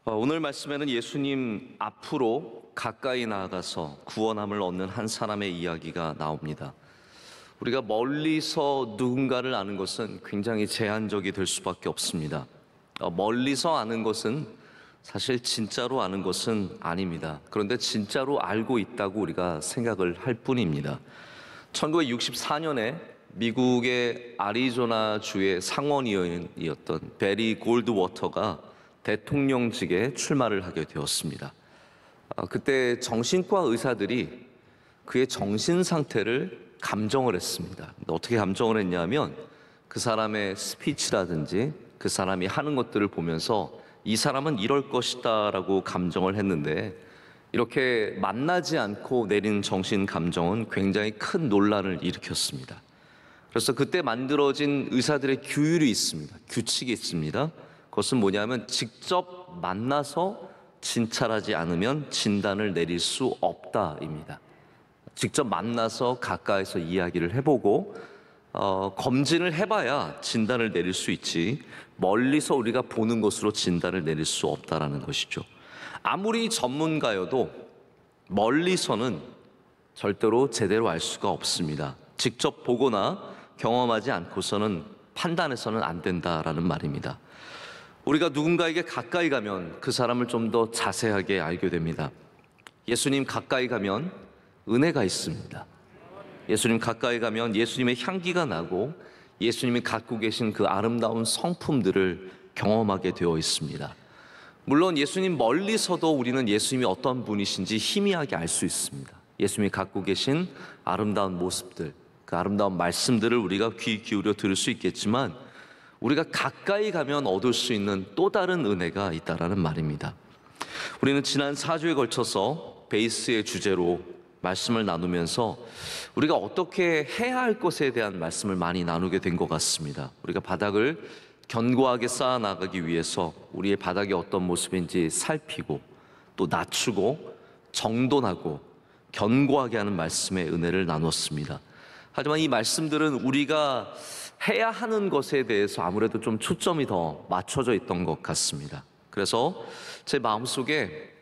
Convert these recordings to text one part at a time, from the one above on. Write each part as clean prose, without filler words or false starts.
오늘 말씀에는 예수님 앞으로 가까이 나아가서 구원함을 얻는 한 사람의 이야기가 나옵니다. 우리가 멀리서 누군가를 아는 것은 굉장히 제한적이 될 수밖에 없습니다. 멀리서 아는 것은 사실 진짜로 아는 것은 아닙니다. 그런데 진짜로 알고 있다고 우리가 생각을 할 뿐입니다. 1964년에 미국의 아리조나주의 상원의원이었던 베리 골드워터가 대통령직에 출마를 하게 되었습니다. 그때 정신과 의사들이 그의 정신 상태를 감정을 했습니다. 어떻게 감정을 했냐면 그 사람의 스피치라든지 그 사람이 하는 것들을 보면서 이 사람은 이럴 것이다 라고 감정을 했는데, 이렇게 만나지 않고 내린 정신 감정은 굉장히 큰 논란을 일으켰습니다. 그래서 그때 만들어진 의사들의 규율이 있습니다. 규칙이 있습니다. 그것은 뭐냐면 직접 만나서 진찰하지 않으면 진단을 내릴 수 없다입니다. 직접 만나서 가까이서 이야기를 해보고 검진을 해봐야 진단을 내릴 수 있지, 멀리서 우리가 보는 것으로 진단을 내릴 수 없다라는 것이죠. 아무리 전문가여도 멀리서는 절대로 제대로 알 수가 없습니다. 직접 보거나 경험하지 않고서는 판단해서는 안 된다라는 말입니다. 우리가 누군가에게 가까이 가면 그 사람을 좀 더 자세하게 알게 됩니다. 예수님 가까이 가면 은혜가 있습니다. 예수님 가까이 가면 예수님의 향기가 나고 예수님이 갖고 계신 그 아름다운 성품들을 경험하게 되어 있습니다. 물론 예수님 멀리서도 우리는 예수님이 어떤 분이신지 희미하게 알 수 있습니다. 예수님이 갖고 계신 아름다운 모습들, 그 아름다운 말씀들을 우리가 귀 기울여 들을 수 있겠지만, 우리가 가까이 가면 얻을 수 있는 또 다른 은혜가 있다라는 말입니다. 우리는 지난 4주에 걸쳐서 베이스의 주제로 말씀을 나누면서 우리가 어떻게 해야 할 것에 대한 말씀을 많이 나누게 된 것 같습니다. 우리가 바닥을 견고하게 쌓아 나가기 위해서 우리의 바닥이 어떤 모습인지 살피고 또 낮추고 정돈하고 견고하게 하는 말씀의 은혜를 나눴습니다. 하지만 이 말씀들은 우리가 해야 하는 것에 대해서 아무래도 좀 초점이 더 맞춰져 있던 것 같습니다. 그래서 제 마음속에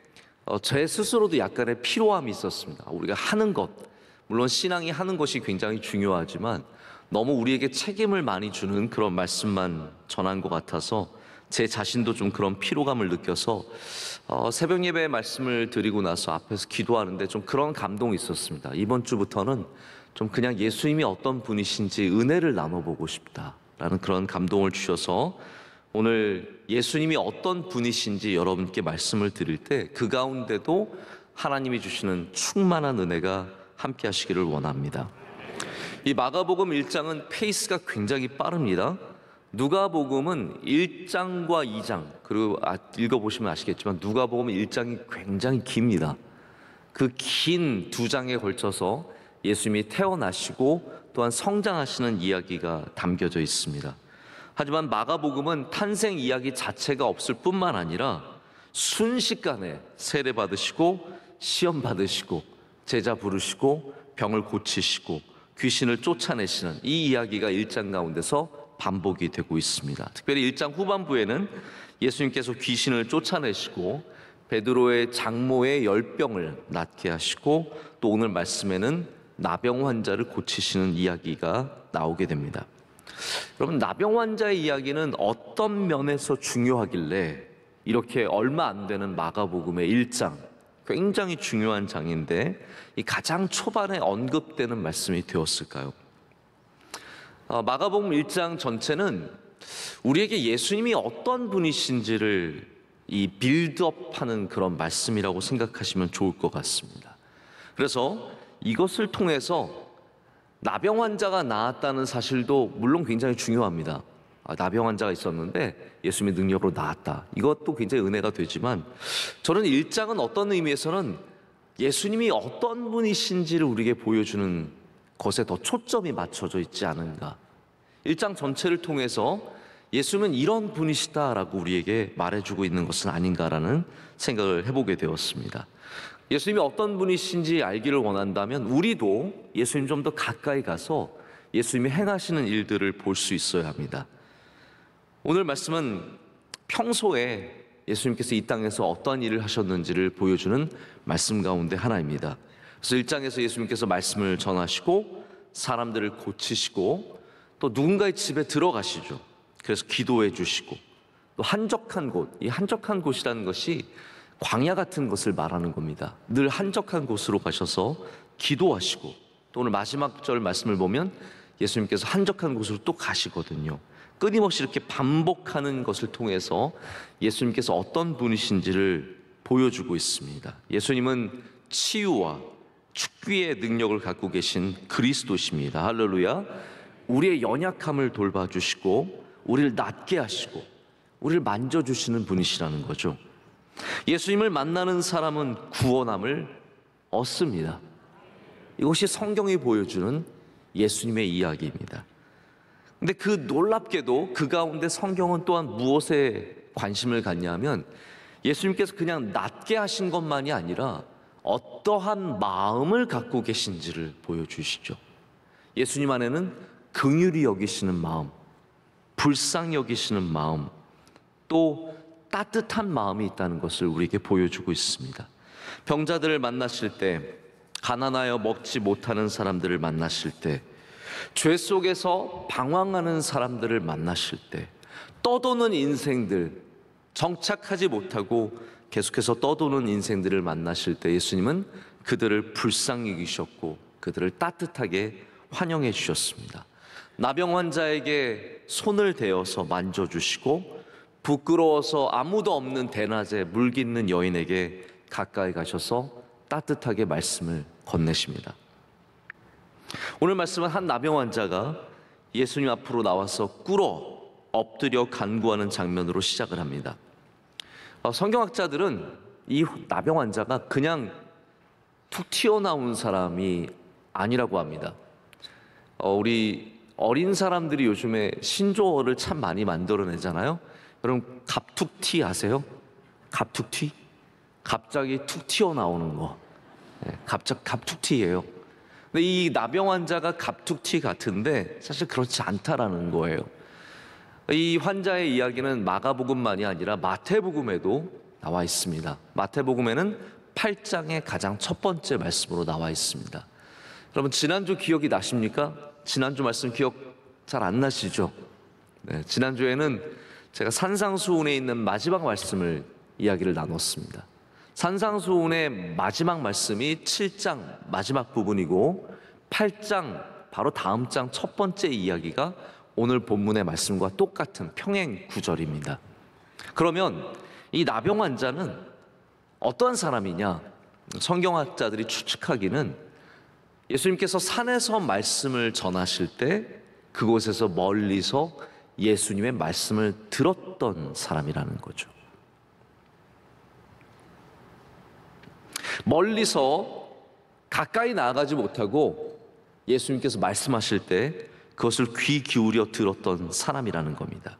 제 스스로도 약간의 피로함이 있었습니다. 우리가 하는 것, 물론 신앙이 하는 것이 굉장히 중요하지만 너무 우리에게 책임을 많이 주는 그런 말씀만 전한 것 같아서 제 자신도 좀 그런 피로감을 느껴서 새벽 예배의 말씀을 드리고 나서 앞에서 기도하는데 좀 그런 감동이 있었습니다. 이번 주부터는 좀 그냥 예수님이 어떤 분이신지 은혜를 나눠보고 싶다라는 그런 감동을 주셔서 오늘 예수님이 어떤 분이신지 여러분께 말씀을 드릴 때 그 가운데도 하나님이 주시는 충만한 은혜가 함께 하시기를 원합니다. 이 마가복음 1장은 페이스가 굉장히 빠릅니다. 누가복음은 1장과 2장, 그리고 읽어보시면 아시겠지만 누가복음 1장이 굉장히 깁니다. 그 긴 2장에 걸쳐서 예수님이 태어나시고 또한 성장하시는 이야기가 담겨져 있습니다. 하지만 마가복음은 탄생 이야기 자체가 없을 뿐만 아니라 순식간에 세례 받으시고 시험 받으시고 제자 부르시고 병을 고치시고 귀신을 쫓아내시는 이 이야기가 1장 가운데서 반복이 되고 있습니다. 특별히 1장 후반부에는 예수님께서 귀신을 쫓아내시고 베드로의 장모의 열병을 낫게 하시고 또 오늘 말씀에는 나병 환자를 고치시는 이야기가 나오게 됩니다. 여러분, 나병 환자의 이야기는 어떤 면에서 중요하길래 이렇게 얼마 안 되는 마가복음의 1장, 굉장히 중요한 장인데 이 가장 초반에 언급되는 말씀이 되었을까요? 마가복음 1장 전체는 우리에게 예수님이 어떤 분이신지를 이 빌드업하는 그런 말씀이라고 생각하시면 좋을 것 같습니다. 그래서 이것을 통해서 나병 환자가 나았다는 사실도 물론 굉장히 중요합니다. 나병 환자가 있었는데 예수님의 능력으로 나았다. 이것도 굉장히 은혜가 되지만 저는 1장은 어떤 의미에서는 예수님이 어떤 분이신지를 우리에게 보여주는 것에 더 초점이 맞춰져 있지 않은가. 1장 전체를 통해서 예수님은 이런 분이시다라고 우리에게 말해주고 있는 것은 아닌가라는 생각을 해보게 되었습니다. 예수님이 어떤 분이신지 알기를 원한다면 우리도 예수님 좀 더 가까이 가서 예수님이 행하시는 일들을 볼 수 있어야 합니다. 오늘 말씀은 평소에 예수님께서 이 땅에서 어떠한 일을 하셨는지를 보여주는 말씀 가운데 하나입니다. 그래서 1장에서 예수님께서 말씀을 전하시고 사람들을 고치시고 또 누군가의 집에 들어가시죠. 그래서 기도해 주시고 또 한적한 곳, 이 한적한 곳이라는 것이 광야 같은 것을 말하는 겁니다. 늘 한적한 곳으로 가셔서 기도하시고 또 오늘 마지막 절 말씀을 보면 예수님께서 한적한 곳으로 또 가시거든요. 끊임없이 이렇게 반복하는 것을 통해서 예수님께서 어떤 분이신지를 보여주고 있습니다. 예수님은 치유와 축귀의 능력을 갖고 계신 그리스도십니다. 할렐루야. 우리의 연약함을 돌봐주시고 우리를 낫게 하시고 우리를 만져주시는 분이시라는 거죠. 예수님을 만나는 사람은 구원함을 얻습니다. 이것이 성경이 보여주는 예수님의 이야기입니다. 근데 그 놀랍게도 그 가운데 성경은 또한 무엇에 관심을 갖냐면 예수님께서 그냥 낫게 하신 것만이 아니라 어떠한 마음을 갖고 계신지를 보여주시죠. 예수님 안에는 긍휼히 여기시는 마음, 불쌍히 여기시는 마음, 또 따뜻한 마음이 있다는 것을 우리에게 보여주고 있습니다. 병자들을 만나실 때, 가난하여 먹지 못하는 사람들을 만나실 때, 죄 속에서 방황하는 사람들을 만나실 때, 떠도는 인생들, 정착하지 못하고 계속해서 떠도는 인생들을 만나실 때 예수님은 그들을 불쌍히 여기셨고 그들을 따뜻하게 환영해 주셨습니다. 나병 환자에게 손을 대어서 만져주시고 부끄러워서 아무도 없는 대낮에 물깃는 여인에게 가까이 가셔서 따뜻하게 말씀을 건네십니다. 오늘 말씀은 한 나병 환자가 예수님 앞으로 나와서 꿇어 엎드려 간구하는 장면으로 시작을 합니다. 성경학자들은 이 나병 환자가 그냥 툭 튀어나온 사람이 아니라고 합니다. 우리 어린 사람들이 요즘에 신조어를 참 많이 만들어내잖아요. 여러분 갑툭튀 아세요? 갑툭튀? 갑자기 툭 튀어나오는 거. 갑툭튀예요. 근데 이 나병 환자가 갑툭튀 같은데 사실 그렇지 않다라는 거예요. 이 환자의 이야기는 마가복음만이 아니라 마태복음에도 나와 있습니다. 마태복음에는 8장의 가장 첫 번째 말씀으로 나와 있습니다. 여러분 지난주 기억이 나십니까? 지난주 말씀 기억 잘 안 나시죠? 네, 지난주에는 제가 산상수훈에 있는 마지막 말씀을 이야기를 나눴습니다. 산상수훈의 마지막 말씀이 7장 마지막 부분이고 8장 바로 다음 장 첫 번째 이야기가 오늘 본문의 말씀과 똑같은 평행 구절입니다. 그러면 이 나병 환자는 어떠한 사람이냐? 성경학자들이 추측하기는 예수님께서 산에서 말씀을 전하실 때 그곳에서 멀리서 예수님의 말씀을 들었던 사람이라는 거죠. 멀리서 가까이 나아가지 못하고 예수님께서 말씀하실 때 그것을 귀 기울여 들었던 사람이라는 겁니다.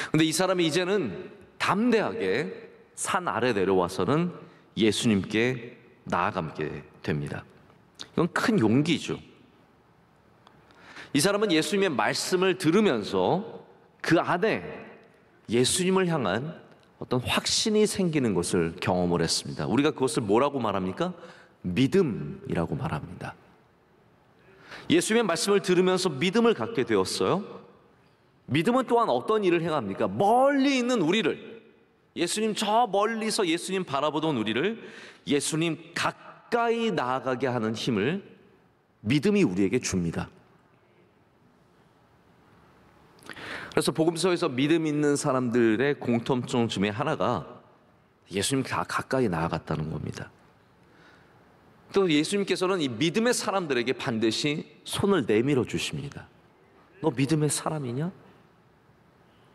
그런데 이 사람이 이제는 담대하게 산 아래 내려와서는 예수님께 나아가게 됩니다. 이건 큰 용기죠. 이 사람은 예수님의 말씀을 들으면서 그 안에 예수님을 향한 어떤 확신이 생기는 것을 경험을 했습니다. 우리가 그것을 뭐라고 말합니까? 믿음이라고 말합니다. 예수님의 말씀을 들으면서 믿음을 갖게 되었어요. 믿음은 또한 어떤 일을 행합니까? 멀리 있는 우리를, 예수님 저 멀리서 예수님 바라보던 우리를 예수님 가까이 나아가게 하는 힘을 믿음이 우리에게 줍니다. 그래서 복음서에서 믿음 있는 사람들의 공통점 중에 하나가 예수님 가까이 나아갔다는 겁니다. 또 예수님께서는 이 믿음의 사람들에게 반드시 손을 내밀어 주십니다. 너 믿음의 사람이냐?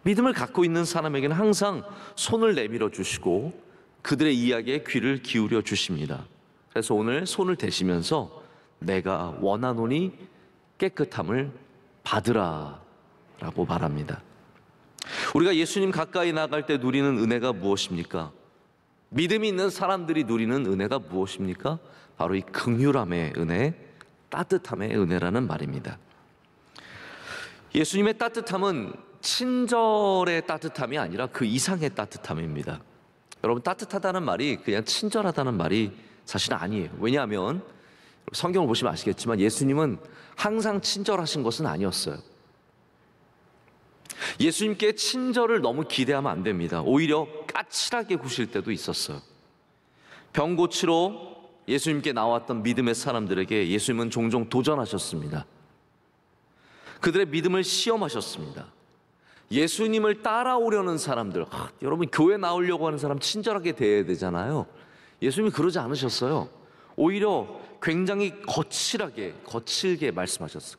믿음을 갖고 있는 사람에게는 항상 손을 내밀어 주시고 그들의 이야기에 귀를 기울여 주십니다. 그래서 오늘 손을 대시면서 내가 원하노니 깨끗함을 받으라 라고 말합니다. 우리가 예수님 가까이 나갈 때 누리는 은혜가 무엇입니까? 믿음이 있는 사람들이 누리는 은혜가 무엇입니까? 바로 이 긍휼함의 은혜, 따뜻함의 은혜라는 말입니다. 예수님의 따뜻함은 친절의 따뜻함이 아니라 그 이상의 따뜻함입니다. 여러분, 따뜻하다는 말이 그냥 친절하다는 말이 사실은 아니에요. 왜냐하면 성경을 보시면 아시겠지만 예수님은 항상 친절하신 것은 아니었어요. 예수님께 친절을 너무 기대하면 안 됩니다. 오히려 까칠하게 구실 때도 있었어요. 병 고치러 예수님께 나왔던 믿음의 사람들에게 예수님은 종종 도전하셨습니다. 그들의 믿음을 시험하셨습니다. 예수님을 따라오려는 사람들, 여러분 교회 나오려고 하는 사람 친절하게 대해야 되잖아요. 예수님이 그러지 않으셨어요. 오히려 굉장히 거칠게 말씀하셨어요.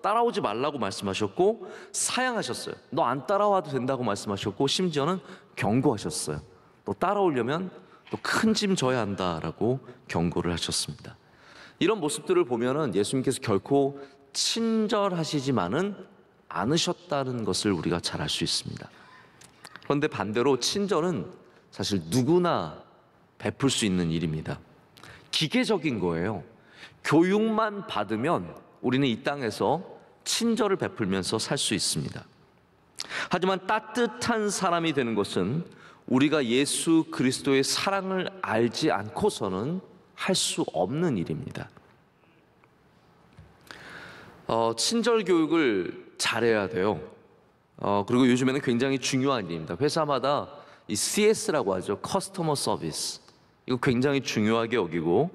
따라오지 말라고 말씀하셨고 사양하셨어요. 너 안 따라와도 된다고 말씀하셨고 심지어는 경고하셨어요. 너 따라오려면 또 큰 짐 져야 한다라고 경고를 하셨습니다. 이런 모습들을 보면은 예수님께서 결코 친절하시지만은 않으셨다는 것을 우리가 잘 알 수 있습니다. 그런데 반대로 친절은 사실 누구나 베풀 수 있는 일입니다. 기계적인 거예요. 교육만 받으면 우리는 이 땅에서 친절을 베풀면서 살 수 있습니다. 하지만 따뜻한 사람이 되는 것은 우리가 예수 그리스도의 사랑을 알지 않고서는 할 수 없는 일입니다. 친절 교육을 잘해야 돼요. 그리고 요즘에는 굉장히 중요한 일입니다. 회사마다 이 CS라고 하죠. 커스터머 서비스. 이거 굉장히 중요하게 여기고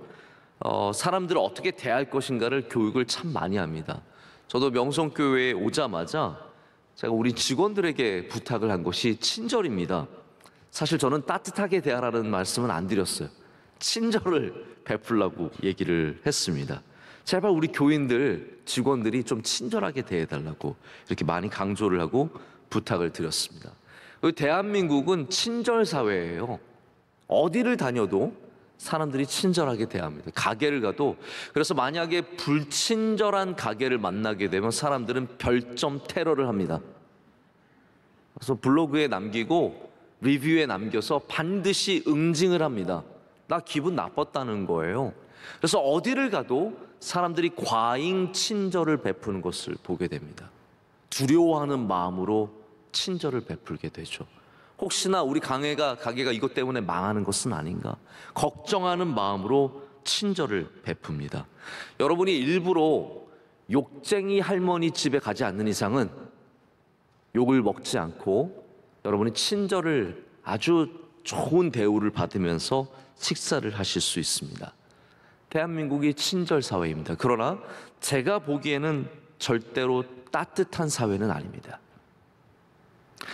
사람들을 어떻게 대할 것인가를 교육을 참 많이 합니다. 저도 명성교회에 오자마자 제가 우리 직원들에게 부탁을 한 것이 친절입니다. 사실 저는 따뜻하게 대하라는 말씀은 안 드렸어요. 친절을 베풀라고 얘기를 했습니다. 제발 우리 교인들, 직원들이 좀 친절하게 대해달라고 이렇게 많이 강조를 하고 부탁을 드렸습니다. 대한민국은 친절 사회예요. 어디를 다녀도 사람들이 친절하게 대합니다. 가게를 가도. 그래서 만약에 불친절한 가게를 만나게 되면 사람들은 별점 테러를 합니다. 그래서 블로그에 남기고 리뷰에 남겨서 반드시 응징을 합니다. 나 기분 나빴다는 거예요. 그래서 어디를 가도 사람들이 과잉 친절을 베푸는 것을 보게 됩니다. 두려워하는 마음으로 친절을 베풀게 되죠. 혹시나 우리 가게가 이것 때문에 망하는 것은 아닌가 걱정하는 마음으로 친절을 베풉니다. 여러분이 일부러 욕쟁이 할머니 집에 가지 않는 이상은 욕을 먹지 않고 여러분이 친절을 아주 좋은 대우를 받으면서 식사를 하실 수 있습니다. 대한민국이 친절 사회입니다. 그러나 제가 보기에는 절대로 따뜻한 사회는 아닙니다.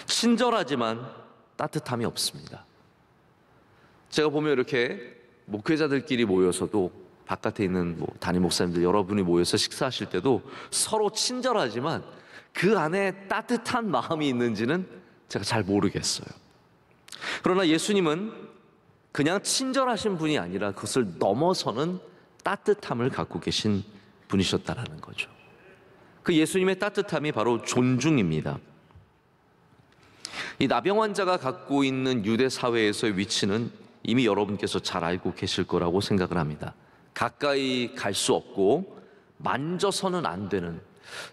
친절하지만 따뜻함이 없습니다. 제가 보면 이렇게 목회자들끼리 모여서도 바깥에 있는 담임 목사님들 여러분이 모여서 식사하실 때도 서로 친절하지만 그 안에 따뜻한 마음이 있는지는 제가 잘 모르겠어요. 그러나 예수님은 그냥 친절하신 분이 아니라 그것을 넘어서는 따뜻함을 갖고 계신 분이셨다라는 거죠. 그 예수님의 따뜻함이 바로 존중입니다. 이 나병 환자가 갖고 있는 유대 사회에서의 위치는 이미 여러분께서 잘 알고 계실 거라고 생각을 합니다. 가까이 갈 수 없고 만져서는 안 되는.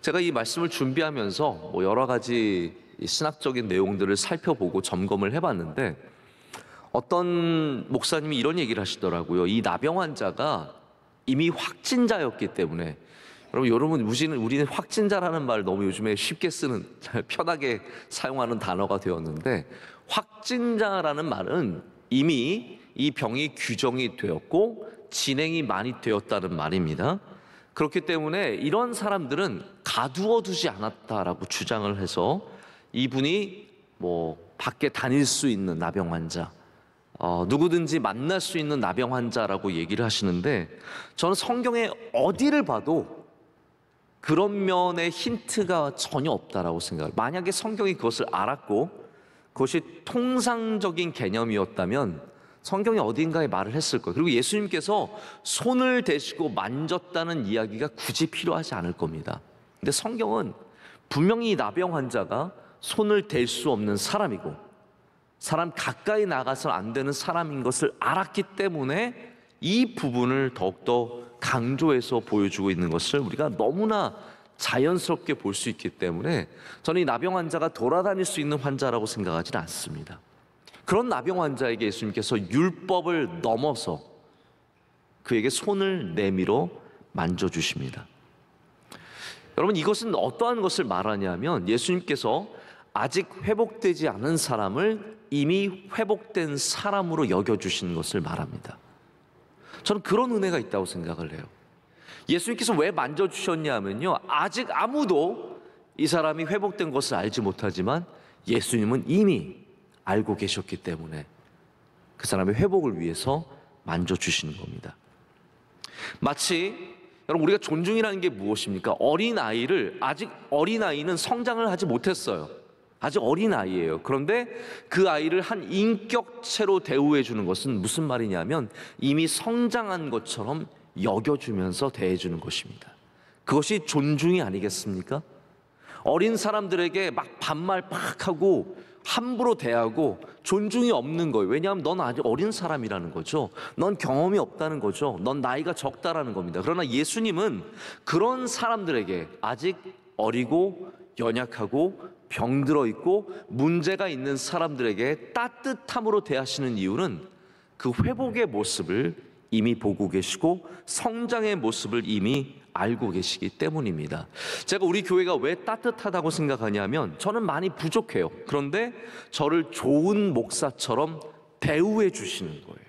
제가 이 말씀을 준비하면서 여러 가지 신학적인 내용들을 살펴보고 점검을 해봤는데 어떤 목사님이 이런 얘기를 하시더라고요. 이 나병 환자가 이미 확진자였기 때문에 여러분 우리는 확진자라는 말 너무 요즘에 쉽게 쓰는 편하게 사용하는 단어가 되었는데 확진자라는 말은 이미 이 병이 규정이 되었고 진행이 많이 되었다는 말입니다. 그렇기 때문에 이런 사람들은 가두어 두지 않았다라고 주장을 해서 이분이 밖에 다닐 수 있는 나병 환자, 누구든지 만날 수 있는 나병 환자라고 얘기를 하시는데 저는 성경에 어디를 봐도 그런 면의 힌트가 전혀 없다라고 생각해요. 만약에 성경이 그것을 알았고 그것이 통상적인 개념이었다면 성경이 어딘가에 말을 했을 거예요. 그리고 예수님께서 손을 대시고 만졌다는 이야기가 굳이 필요하지 않을 겁니다. 근데 성경은 분명히 나병 환자가 손을 댈 수 없는 사람이고 사람 가까이 나가서 안 되는 사람인 것을 알았기 때문에 이 부분을 더욱더 강조해서 보여주고 있는 것을 우리가 너무나 자연스럽게 볼 수 있기 때문에 저는 이 나병 환자가 돌아다닐 수 있는 환자라고 생각하지는 않습니다. 그런 나병 환자에게 예수님께서 율법을 넘어서 그에게 손을 내밀어 만져주십니다. 여러분, 이것은 어떠한 것을 말하냐면 예수님께서 아직 회복되지 않은 사람을 이미 회복된 사람으로 여겨주시는 것을 말합니다. 저는 그런 은혜가 있다고 생각을 해요. 예수님께서 왜 만져주셨냐면요, 아직 아무도 이 사람이 회복된 것을 알지 못하지만 예수님은 이미 알고 계셨기 때문에 그 사람의 회복을 위해서 만져주시는 겁니다. 마치 여러분, 우리가 존중이라는 게 무엇입니까? 아직 어린아이는 성장을 하지 못했어요. 아직 어린아이예요. 그런데 그 아이를 한 인격체로 대우해 주는 것은 무슨 말이냐면 이미 성장한 것처럼 여겨주면서 대해주는 것입니다. 그것이 존중이 아니겠습니까? 어린 사람들에게 막 반말 팍 하고 함부로 대하고 존중이 없는 거예요. 왜냐하면 넌 아직 어린 사람이라는 거죠. 넌 경험이 없다는 거죠. 넌 나이가 적다라는 겁니다. 그러나 예수님은 그런 사람들에게 아직 어리고 연약하고 병들어 있고 문제가 있는 사람들에게 따뜻함으로 대하시는 이유는 그 회복의 모습을 이미 보고 계시고 성장의 모습을 이미 알고 계시기 때문입니다. 제가 우리 교회가 왜 따뜻하다고 생각하냐면 저는 많이 부족해요. 그런데 저를 좋은 목사처럼 대우해 주시는 거예요.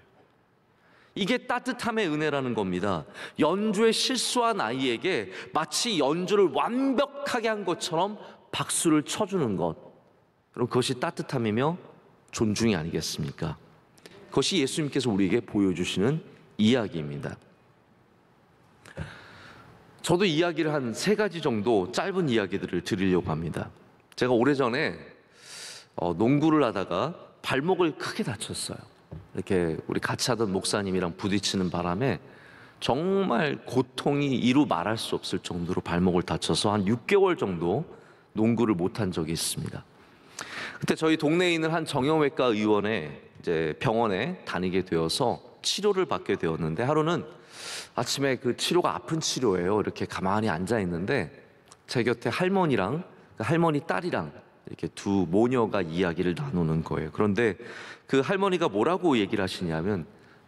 이게 따뜻함의 은혜라는 겁니다. 연주에 실수한 아이에게 마치 연주를 완벽하게 한 것처럼 박수를 쳐주는 것, 그럼 그것이 따뜻함이며 존중이 아니겠습니까? 그것이 예수님께서 우리에게 보여주시는 이야기입니다. 저도 이야기를 한 3가지 정도 짧은 이야기들을 드리려고 합니다. 제가 오래전에 농구를 하다가 발목을 크게 다쳤어요. 이렇게 우리 같이 하던 목사님이랑 부딪히는 바람에 정말 고통이 이루 말할 수 없을 정도로 발목을 다쳐서 한 6개월 정도 농구를 못한 적이 있습니다. 그때 저희 동네에 있는 한 정형외과 의원의 병원에 다니게 되어서 치료를 받게 되었는데, 하루는 아침에 그 치료가 아픈 치료예요. 이렇게 가만히 앉아 있는데 제 곁에 할머니랑 할머니 딸이랑 이렇게 두 모녀가 이야기를 나누는 거예요. 그런데 그 할머니가 뭐라고 얘기를 하시냐면,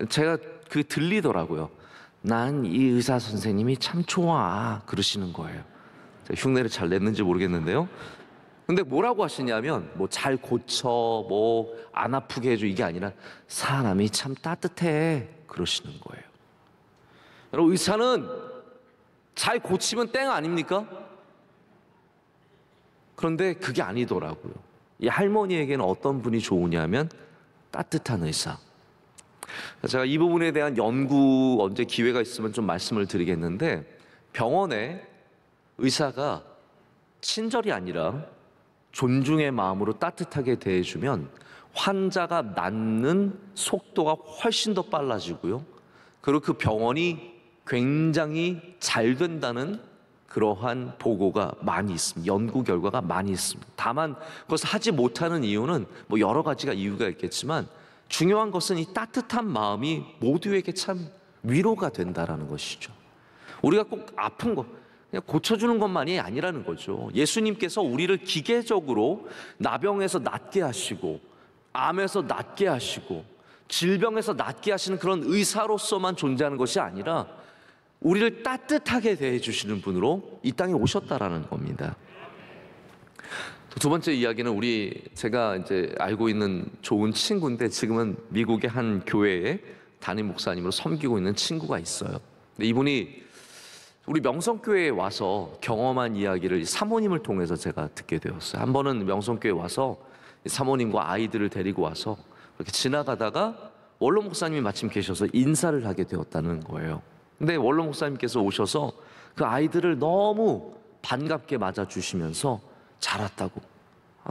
제가 그 들리더라고요. 난 이 의사 선생님이 참 좋아 그러시는 거예요. 제가 흉내를 잘 냈는지 모르겠는데요. 근데 뭐라고 하시냐면 뭐 잘 고쳐, 뭐 안 아프게 해줘, 이게 아니라 사람이 참 따뜻해 그러시는 거예요. 여러분, 의사는 잘 고치면 땡 아닙니까? 그런데 그게 아니더라고요. 이 할머니에게는 어떤 분이 좋으냐면 따뜻한 의사. 제가 이 부분에 대한 연구 언제 기회가 있으면 좀 말씀을 드리겠는데, 병원에 의사가 친절이 아니라 존중의 마음으로 따뜻하게 대해주면 환자가 낫는 속도가 훨씬 더 빨라지고요, 그리고 그 병원이 굉장히 잘 된다는 그러한 보고가 많이 있습니다. 연구 결과가 많이 있습니다. 다만 그것을 하지 못하는 이유는 뭐 여러 가지가 이유가 있겠지만, 중요한 것은 이 따뜻한 마음이 모두에게 참 위로가 된다라는 것이죠. 우리가 꼭 아픈 거 그냥 고쳐주는 것만이 아니라는 거죠. 예수님께서 우리를 기계적으로 나병에서 낫게 하시고 암에서 낫게 하시고 질병에서 낫게 하시는 그런 의사로서만 존재하는 것이 아니라 우리를 따뜻하게 대해주시는 분으로 이 땅에 오셨다라는 겁니다. 두 번째 이야기는 제가 이제 알고 있는 좋은 친구인데, 지금은 미국의 한 교회에 담임 목사님으로 섬기고 있는 친구가 있어요. 근데 이분이 우리 명성교회에 와서 경험한 이야기를 사모님을 통해서 제가 듣게 되었어요. 한 번은 명성교회에 와서 사모님과 아이들을 데리고 와서 이렇게 지나가다가 원로 목사님이 마침 계셔서 인사를 하게 되었다는 거예요. 근데 원로 목사님께서 오셔서 그 아이들을 너무 반갑게 맞아주시면서 잘 왔다고,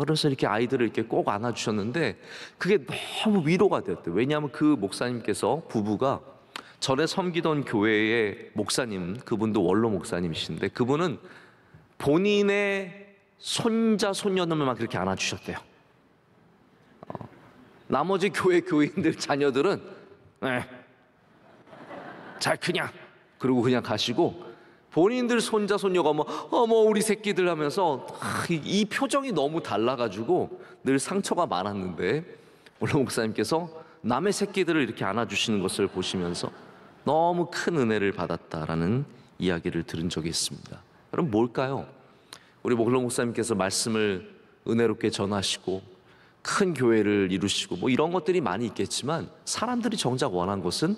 그래서 이렇게 아이들을 이렇게 꼭 안아주셨는데 그게 너무 위로가 되었대요. 왜냐하면 그 목사님께서, 부부가 전에 섬기던 교회의 목사님, 그분도 원로 목사님이신데 그분은 본인의 손자 손녀들만 그렇게 안아주셨대요. 나머지 교인들 자녀들은 잘 크냐 그러고 그냥 가시고, 본인들 손자 손녀가 어머 우리 새끼들 하면서 이 표정이 너무 달라가지고 늘 상처가 많았는데, 오늘 목사님께서 남의 새끼들을 이렇게 안아주시는 것을 보시면서 너무 큰 은혜를 받았다라는 이야기를 들은 적이 있습니다. 여러분, 뭘까요? 우리 목록 목사님께서 말씀을 은혜롭게 전하시고 큰 교회를 이루시고 이런 것들이 많이 있겠지만, 사람들이 정작 원한 것은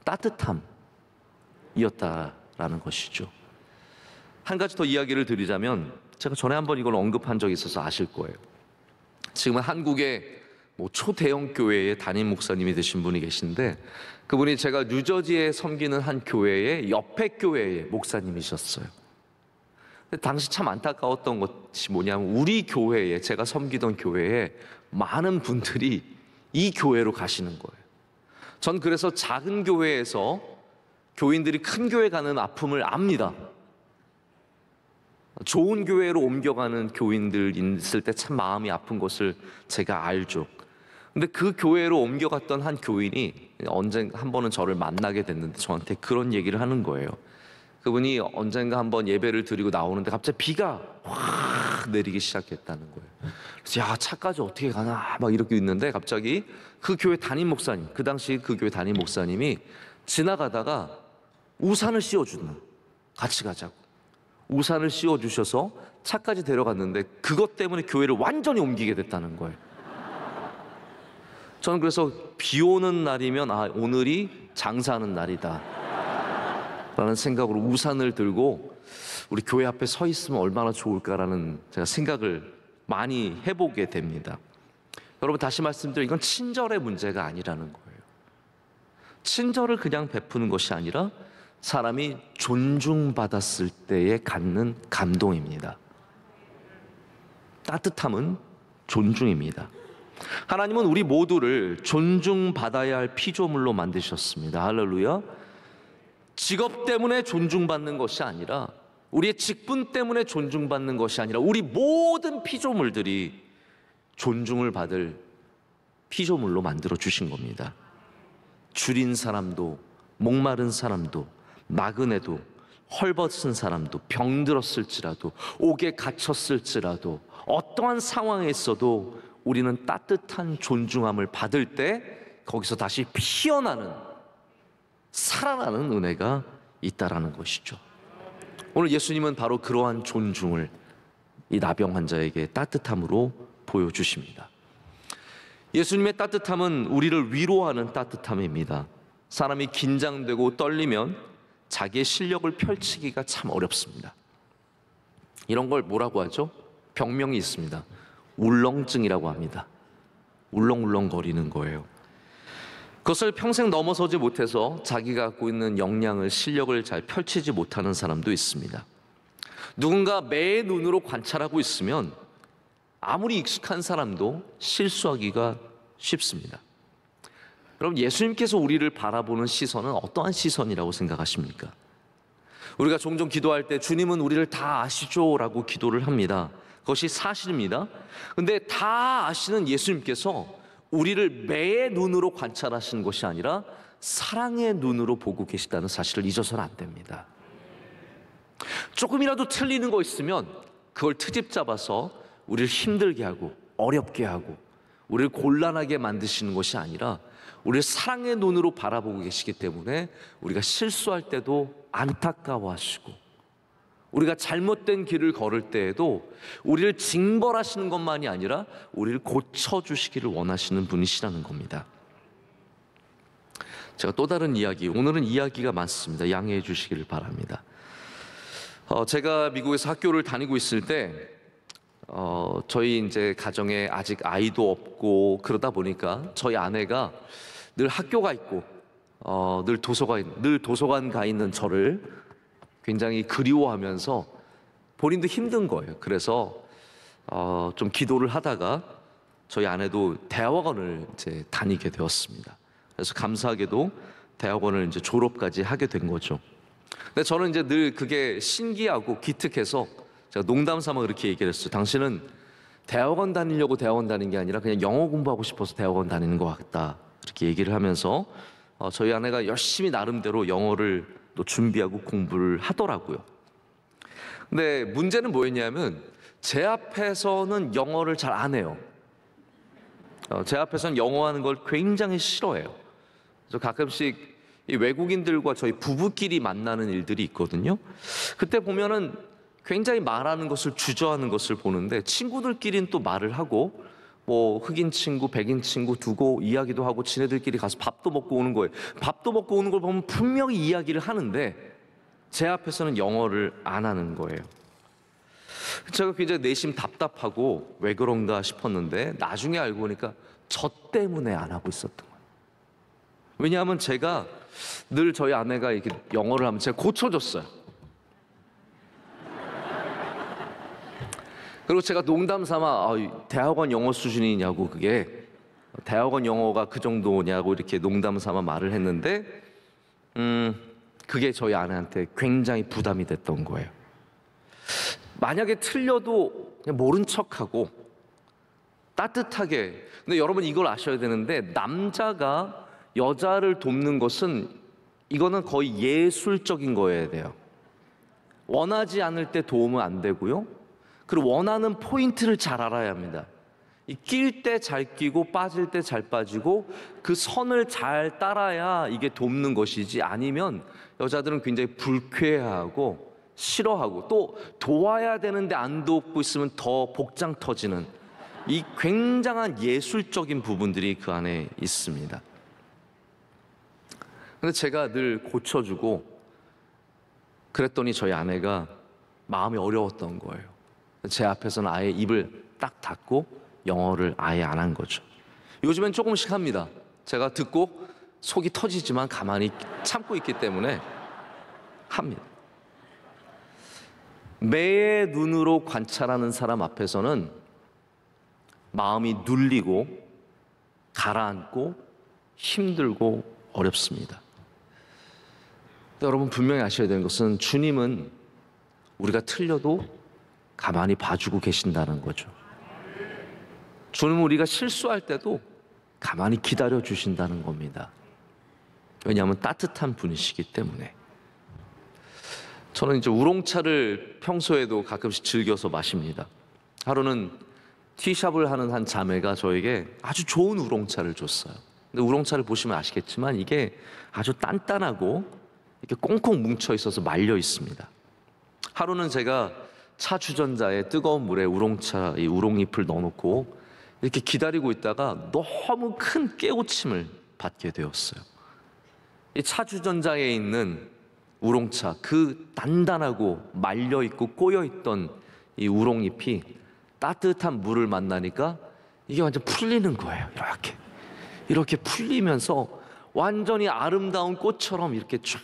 따뜻함이었다라는 것이죠. 한 가지 더 이야기를 드리자면, 제가 전에 한번 이걸 언급한 적이 있어서 아실 거예요. 지금은 한국의 초대형 교회의 담임 목사님이 되신 분이 계신데, 그분이 제가 뉴저지에 섬기는 한 교회의 옆에 교회의 목사님이셨어요. 당시 참 안타까웠던 것이 뭐냐면, 우리 교회에, 제가 섬기던 교회에 많은 분들이 이 교회로 가시는 거예요. 전 그래서 작은 교회에서 교인들이 큰 교회 가는 아픔을 압니다. 좋은 교회로 옮겨가는 교인들 있을 때 참 마음이 아픈 것을 제가 알죠. 근데 그 교회로 옮겨갔던 한 교인이 언젠가 한 번은 저를 만나게 됐는데 저한테 그런 얘기를 하는 거예요. 그분이 언젠가 한번 예배를 드리고 나오는데 갑자기 비가 확 내리기 시작했다는 거예요. 그래서 야, 차까지 어떻게 가나 막 이렇게 있는데, 갑자기 그 교회 담임 목사님, 그 당시 그 교회 담임 목사님이 지나가다가 우산을 씌워주는, 같이 가자고 우산을 씌워주셔서 차까지 데려갔는데, 그것 때문에 교회를 완전히 옮기게 됐다는 거예요. 저는 그래서 비 오는 날이면 오늘이 장사하는 날이다 라는 생각으로 우산을 들고 우리 교회 앞에 서 있으면 얼마나 좋을까라는 제가 생각을 많이 해보게 됩니다. 여러분, 다시 말씀드려, 이건 친절의 문제가 아니라는 거예요. 친절을 그냥 베푸는 것이 아니라 사람이 존중받았을 때에 갖는 감동입니다. 따뜻함은 존중입니다. 하나님은 우리 모두를 존중받아야 할 피조물로 만드셨습니다. 할렐루야. 직업 때문에 존중받는 것이 아니라, 우리의 직분 때문에 존중받는 것이 아니라, 우리 모든 피조물들이 존중을 받을 피조물로 만들어 주신 겁니다. 줄인 사람도, 목마른 사람도, 나그네도, 헐벗은 사람도, 병들었을지라도, 옥에 갇혔을지라도, 어떠한 상황에 있어도 우리는 따뜻한 존중함을 받을 때 거기서 다시 피어나는, 살아나는 은혜가 있다라는 것이죠. 오늘 예수님은 바로 그러한 존중을 이 나병 환자에게 따뜻함으로 보여주십니다. 예수님의 따뜻함은 우리를 위로하는 따뜻함입니다. 사람이 긴장되고 떨리면 자기의 실력을 펼치기가 참 어렵습니다. 이런 걸 뭐라고 하죠? 병명이 있습니다. 울렁증이라고 합니다. 울렁울렁거리는 거예요. 그것을 평생 넘어서지 못해서 자기가 갖고 있는 역량을, 실력을 잘 펼치지 못하는 사람도 있습니다. 누군가 매의 눈으로 관찰하고 있으면 아무리 익숙한 사람도 실수하기가 쉽습니다. 여러분, 예수님께서 우리를 바라보는 시선은 어떠한 시선이라고 생각하십니까? 우리가 종종 기도할 때 주님은 우리를 다 아시죠? 라고 기도를 합니다. 그것이 사실입니다. 근데 다 아시는 예수님께서 우리를 매의 눈으로 관찰하시는 것이 아니라 사랑의 눈으로 보고 계시다는 사실을 잊어서는 안 됩니다. 조금이라도 틀리는 거 있으면 그걸 트집 잡아서 우리를 힘들게 하고 어렵게 하고 우리를 곤란하게 만드시는 것이 아니라 우리를 사랑의 눈으로 바라보고 계시기 때문에 우리가 실수할 때도 안타까워하시고, 우리가 잘못된 길을 걸을 때에도 우리를 징벌하시는 것만이 아니라 우리를 고쳐주시기를 원하시는 분이시라는 겁니다. 제가 또 다른 이야기, 오늘은 이야기가 많습니다. 양해해 주시기를 바랍니다. 제가 미국에서 학교를 다니고 있을 때 저희 이제 가정에 아직 아이도 없고 그러다 보니까 저희 아내가 늘 학교가 있고 늘 도서관 가 있는 저를 굉장히 그리워하면서 본인도 힘든 거예요. 그래서 좀 기도를 하다가 저희 아내도 대학원을 이제 다니게 되었습니다. 그래서 감사하게도 대학원을 이제 졸업까지 하게 된 거죠. 근데 저는 이제 늘 그게 신기하고 기특해서 제가 농담 삼아 그렇게 얘기를 했어요. 당신은 대학원 다니려고 대학원 다닌 게 아니라 그냥 영어 공부하고 싶어서 대학원 다니는 것 같다, 그렇게 얘기를 하면서 저희 아내가 열심히 나름대로 영어를 또 준비하고 공부를 하더라고요. 근데 문제는 뭐였냐면 제 앞에서는 영어를 잘 안 해요. 제 앞에서는 영어 하는 걸 굉장히 싫어해요. 그래서 가끔씩 이 외국인들과 저희 부부끼리 만나는 일들이 있거든요. 그때 보면은 굉장히 말하는 것을 주저하는 것을 보는데 친구들끼리는 또 말을 하고 뭐 흑인 친구, 백인 친구 두고 이야기도 하고 지네들끼리 가서 밥도 먹고 오는 거예요. 밥도 먹고 오는 걸 보면 분명히 이야기를 하는데 제 앞에서는 영어를 안 하는 거예요. 제가 굉장히 내심 답답하고 왜 그런가 싶었는데 나중에 알고 보니까 저 때문에 안 하고 있었던 거예요. 왜냐하면 제가 늘 저희 아내가 이렇게 영어를 하면 제가 고쳐줬어요. 그리고 제가 농담 삼아 대학원 영어 수준이냐고, 그게 대학원 영어가 그 정도냐고 이렇게 농담 삼아 말을 했는데 그게 저희 아내한테 굉장히 부담이 됐던 거예요. 만약에 틀려도 그냥 모른 척하고 따뜻하게. 근데 여러분 이걸 아셔야 되는데 남자가 여자를 돕는 것은 이거는 거의 예술적인 거여야 돼요. 원하지 않을 때 도움은 안 되고요. 그리고 원하는 포인트를 잘 알아야 합니다. 낄 때 잘 끼고 빠질 때 잘 빠지고 그 선을 잘 따라야 이게 돕는 것이지, 아니면 여자들은 굉장히 불쾌해하고 싫어하고 또 도와야 되는데 안 돕고 있으면 더 복장 터지는 이 굉장한 예술적인 부분들이 그 안에 있습니다. 근데 제가 늘 고쳐주고 그랬더니 저희 아내가 마음이 어려웠던 거예요. 제 앞에서는 아예 입을 딱 닫고 영어를 아예 안 한 거죠. 요즘엔 조금씩 합니다. 제가 듣고 속이 터지지만 가만히 참고 있기 때문에 합니다. 매의 눈으로 관찰하는 사람 앞에서는 마음이 눌리고 가라앉고 힘들고 어렵습니다. 여러분 분명히 아셔야 되는 것은 주님은 우리가 틀려도 가만히 봐주고 계신다는 거죠. 주님은 우리가 실수할 때도 가만히 기다려 주신다는 겁니다. 왜냐하면 따뜻한 분이시기 때문에. 저는 이제 우롱차를 평소에도 가끔씩 즐겨서 마십니다. 하루는 티샵을 하는 한 자매가 저에게 아주 좋은 우롱차를 줬어요. 근데 우롱차를 보시면 아시겠지만 이게 아주 단단하고 이렇게 꽁꽁 뭉쳐 있어서 말려 있습니다. 하루는 제가 차 주전자에 뜨거운 물에 우롱차 이 우롱잎을 넣어놓고 이렇게 기다리고 있다가 너무 큰 깨우침을 받게 되었어요. 이 차 주전자에 있는 우롱차, 그 단단하고 말려 있고 꼬여 있던 이 우롱잎이 따뜻한 물을 만나니까 이게 완전 풀리는 거예요. 이렇게 풀리면서 완전히 아름다운 꽃처럼 이렇게 쫙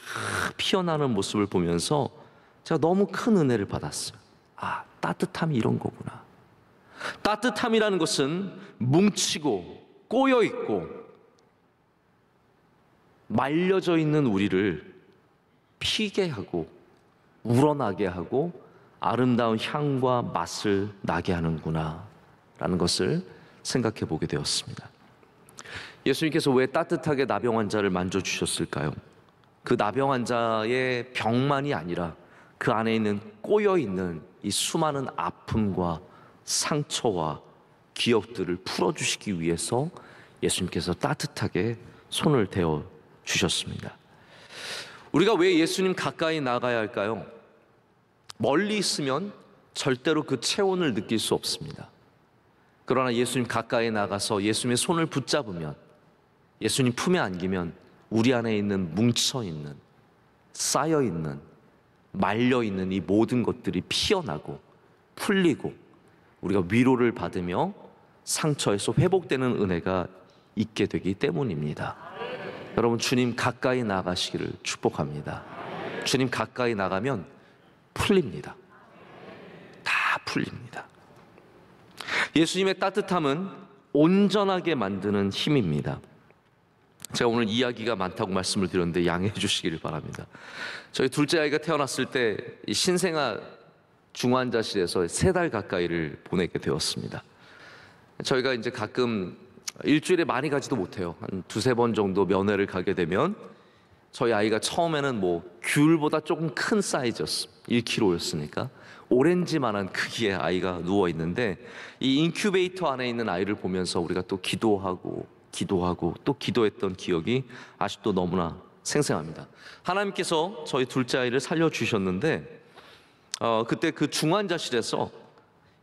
피어나는 모습을 보면서 제가 너무 큰 은혜를 받았어요. 아, 따뜻함이 이런 거구나. 따뜻함이라는 것은 뭉치고 꼬여 있고 말려져 있는 우리를 피게 하고 우러나게 하고 아름다운 향과 맛을 나게 하는구나 라는 것을 생각해 보게 되었습니다. 예수님께서 왜 따뜻하게 나병 환자를 만져주셨을까요? 그 나병 환자의 병만이 아니라 그 안에 있는 꼬여있는 이 수많은 아픔과 상처와 기억들을 풀어주시기 위해서 예수님께서 따뜻하게 손을 대어 주셨습니다. 우리가 왜 예수님 가까이 나가야 할까요? 멀리 있으면 절대로 그 체온을 느낄 수 없습니다. 그러나 예수님 가까이 나가서 예수님의 손을 붙잡으면, 예수님 품에 안기면 우리 안에 있는 뭉쳐있는, 쌓여있는, 말려있는 이 모든 것들이 피어나고 풀리고 우리가 위로를 받으며 상처에서 회복되는 은혜가 있게 되기 때문입니다. 여러분, 주님 가까이 나가시기를 축복합니다. 주님 가까이 나가면 풀립니다. 다 풀립니다. 예수님의 따뜻함은 온전하게 만드는 힘입니다. 제가 오늘 이야기가 많다고 말씀을 드렸는데 양해해 주시기를 바랍니다. 저희 둘째 아이가 태어났을 때 이 신생아 중환자실에서 3달 가까이를 보내게 되었습니다. 저희가 이제 가끔 일주일에 많이 가지도 못해요. 한 2-3번 정도 면회를 가게 되면 저희 아이가 처음에는 뭐 귤보다 조금 큰 사이즈였어. 1kg였으니까. 오렌지만한 크기의 아이가 누워 있는데 이 인큐베이터 안에 있는 아이를 보면서 우리가 또 기도하고 또 기도했던 기억이 아직도 너무나 생생합니다. 하나님께서 저희 둘째 아이를 살려주셨는데 그때 그 중환자실에서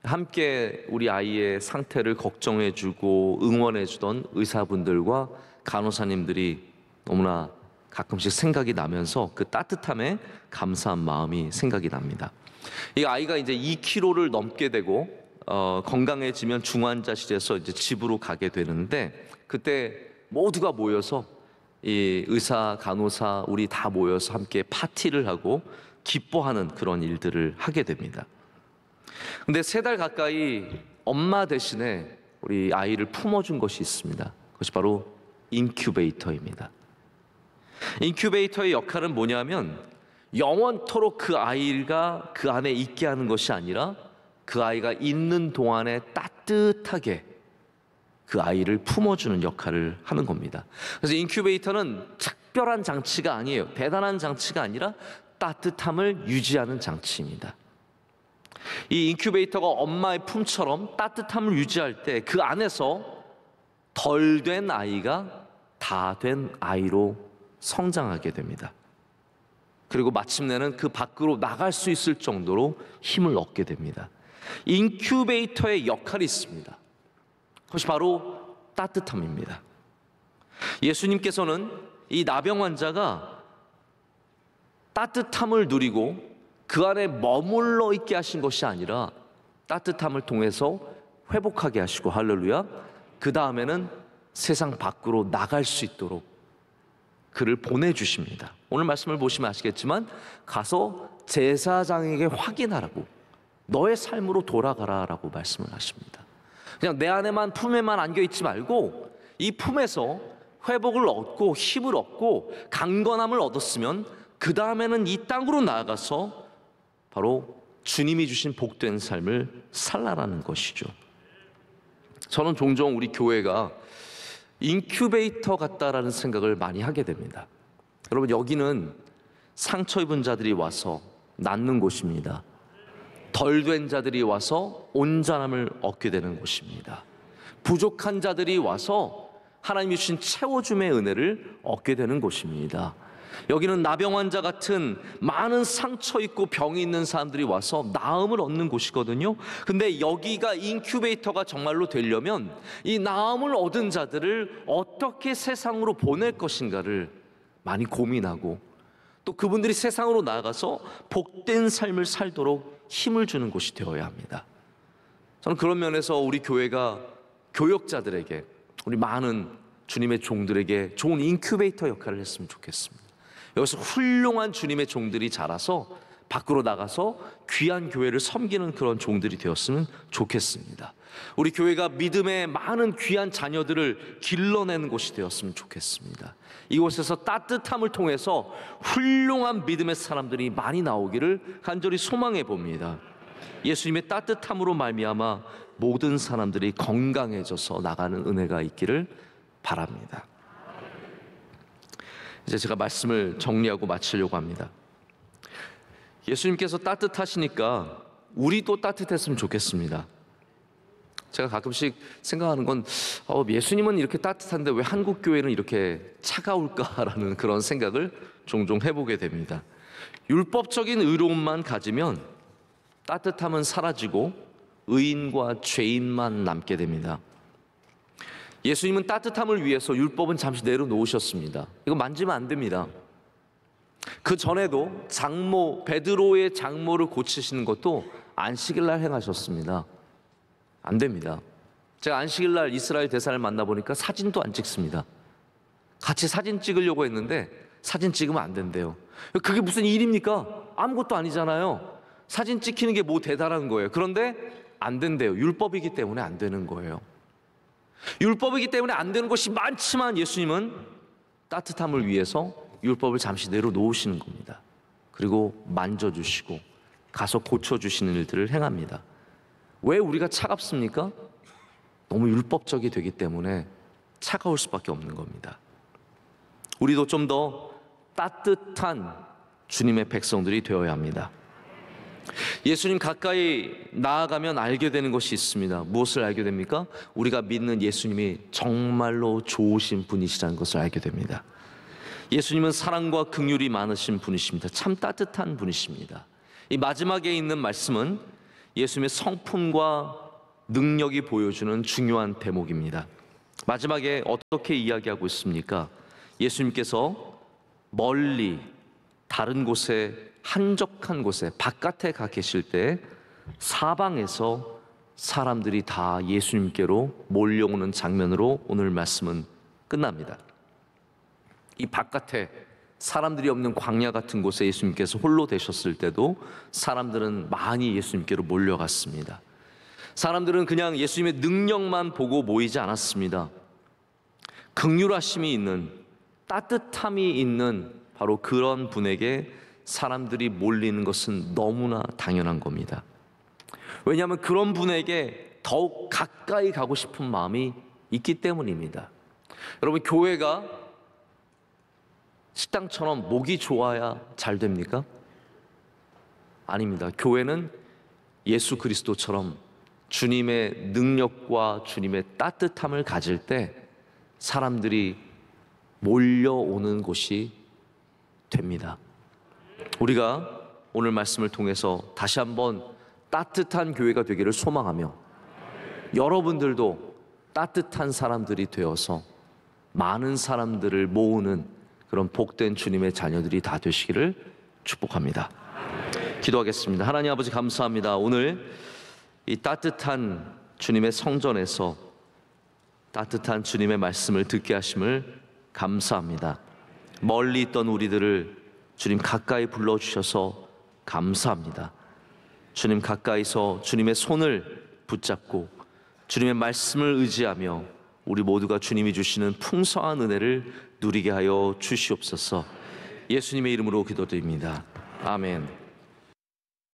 함께 우리 아이의 상태를 걱정해주고 응원해주던 의사분들과 간호사님들이 너무나 가끔씩 생각이 나면서 그 따뜻함에 감사한 마음이 생각이 납니다. 이 아이가 이제 2kg를 넘게 되고 건강해지면 중환자실에서 이제 집으로 가게 되는데 그때 모두가 모여서 이 의사, 간호사 우리 다 모여서 함께 파티를 하고 기뻐하는 그런 일들을 하게 됩니다. 근데 3달 가까이 엄마 대신에 우리 아이를 품어준 것이 있습니다. 그것이 바로 인큐베이터입니다. 인큐베이터의 역할은 뭐냐면 영원토록 그 아이가 그 안에 있게 하는 것이 아니라 그 아이가 있는 동안에 따뜻하게 그 아이를 품어주는 역할을 하는 겁니다. 그래서 인큐베이터는 특별한 장치가 아니에요. 대단한 장치가 아니라 따뜻함을 유지하는 장치입니다. 이 인큐베이터가 엄마의 품처럼 따뜻함을 유지할 때 그 안에서 덜 된 아이가 다 된 아이로 성장하게 됩니다. 그리고 마침내는 그 밖으로 나갈 수 있을 정도로 힘을 얻게 됩니다. 인큐베이터의 역할이 있습니다. 그것이 바로 따뜻함입니다. 예수님께서는 이 나병 환자가 따뜻함을 누리고 그 안에 머물러 있게 하신 것이 아니라 따뜻함을 통해서 회복하게 하시고, 할렐루야, 그 다음에는 세상 밖으로 나갈 수 있도록 그를 보내주십니다. 오늘 말씀을 보시면 아시겠지만 가서 제사장에게 확인하라고, 너의 삶으로 돌아가라라고 말씀을 하십니다. 그냥 내 안에만, 품에만 안겨있지 말고 이 품에서 회복을 얻고 힘을 얻고 강건함을 얻었으면 그 다음에는 이 땅으로 나아가서 바로 주님이 주신 복된 삶을 살라라는 것이죠. 저는 종종 우리 교회가 인큐베이터 같다라는 생각을 많이 하게 됩니다. 여러분, 여기는 상처 입은 자들이 와서 낫는 곳입니다. 덜 된 자들이 와서 온전함을 얻게 되는 곳입니다. 부족한 자들이 와서 하나님이 주신 채워줌의 은혜를 얻게 되는 곳입니다. 여기는 나병 환자 같은 많은 상처 있고 병이 있는 사람들이 와서 나음을 얻는 곳이거든요. 근데 여기가 인큐베이터가 정말로 되려면 이 나음을 얻은 자들을 어떻게 세상으로 보낼 것인가를 많이 고민하고, 또 그분들이 세상으로 나아가서 복된 삶을 살도록 힘을 주는 곳이 되어야 합니다. 저는 그런 면에서 우리 교회가 교역자들에게, 우리 많은 주님의 종들에게 좋은 인큐베이터 역할을 했으면 좋겠습니다. 여기서 훌륭한 주님의 종들이 자라서 밖으로 나가서 귀한 교회를 섬기는 그런 종들이 되었으면 좋겠습니다. 우리 교회가 믿음의 많은 귀한 자녀들을 길러내는 곳이 되었으면 좋겠습니다. 이곳에서 따뜻함을 통해서 훌륭한 믿음의 사람들이 많이 나오기를 간절히 소망해 봅니다. 예수님의 따뜻함으로 말미암아 모든 사람들이 건강해져서 나가는 은혜가 있기를 바랍니다. 이제 제가 말씀을 정리하고 마치려고 합니다. 예수님께서 따뜻하시니까 우리도 따뜻했으면 좋겠습니다. 제가 가끔씩 생각하는 건 예수님은 이렇게 따뜻한데 왜 한국 교회는 이렇게 차가울까라는 그런 생각을 종종 해보게 됩니다. 율법적인 의로움만 가지면 따뜻함은 사라지고 의인과 죄인만 남게 됩니다. 예수님은 따뜻함을 위해서 율법은 잠시 내려놓으셨습니다. 이거 만지면 안 됩니다. 그 전에도 베드로의 장모를 고치시는 것도 안식일날 행하셨습니다. 안 됩니다. 제가 안식일날 이스라엘 대사를 만나보니까 사진도 안 찍습니다. 같이 사진 찍으려고 했는데 사진 찍으면 안 된대요. 그게 무슨 일입니까? 아무것도 아니잖아요. 사진 찍히는 게 뭐 대단한 거예요. 그런데 안 된대요. 율법이기 때문에 안 되는 거예요. 율법이기 때문에 안 되는 것이 많지만 예수님은 따뜻함을 위해서 율법을 잠시 내려놓으시는 겁니다. 그리고 만져주시고 가서 고쳐주시는 일들을 행합니다. 왜 우리가 차갑습니까? 너무 율법적이 되기 때문에 차가울 수밖에 없는 겁니다. 우리도 좀 더 따뜻한 주님의 백성들이 되어야 합니다. 예수님 가까이 나아가면 알게 되는 것이 있습니다. 무엇을 알게 됩니까? 우리가 믿는 예수님이 정말로 좋으신 분이시라는 것을 알게 됩니다. 예수님은 사랑과 긍휼이 많으신 분이십니다. 참 따뜻한 분이십니다. 이 마지막에 있는 말씀은 예수님의 성품과 능력이 보여주는 중요한 대목입니다. 마지막에 어떻게 이야기하고 있습니까? 예수님께서 멀리 다른 곳에, 한적한 곳에 바깥에 가 계실 때 사방에서 사람들이 다 예수님께로 몰려오는 장면으로 오늘 말씀은 끝납니다. 이 바깥에 사람들이 없는 광야 같은 곳에 예수님께서 홀로 되셨을 때도 사람들은 많이 예수님께로 몰려갔습니다. 사람들은 그냥 예수님의 능력만 보고 모이지 않았습니다. 긍휼하심이 있는, 따뜻함이 있는 바로 그런 분에게 사람들이 몰리는 것은 너무나 당연한 겁니다. 왜냐하면 그런 분에게 더욱 가까이 가고 싶은 마음이 있기 때문입니다. 여러분, 교회가 식당처럼 목이 좋아야 잘 됩니까? 아닙니다. 교회는 예수 그리스도처럼 주님의 능력과 주님의 따뜻함을 가질 때 사람들이 몰려오는 곳이 됩니다. 우리가 오늘 말씀을 통해서 다시 한번 따뜻한 교회가 되기를 소망하며 여러분들도 따뜻한 사람들이 되어서 많은 사람들을 모으는 그런 복된 주님의 자녀들이 다 되시기를 축복합니다. 기도하겠습니다. 하나님 아버지, 감사합니다. 오늘 이 따뜻한 주님의 성전에서 따뜻한 주님의 말씀을 듣게 하심을 감사합니다. 멀리 있던 우리들을 주님 가까이 불러주셔서 감사합니다. 주님 가까이서 주님의 손을 붙잡고 주님의 말씀을 의지하며 우리 모두가 주님이 주시는 풍성한 은혜를 누리게 하여 주시옵소서. 예수님의 이름으로 기도드립니다. 아멘.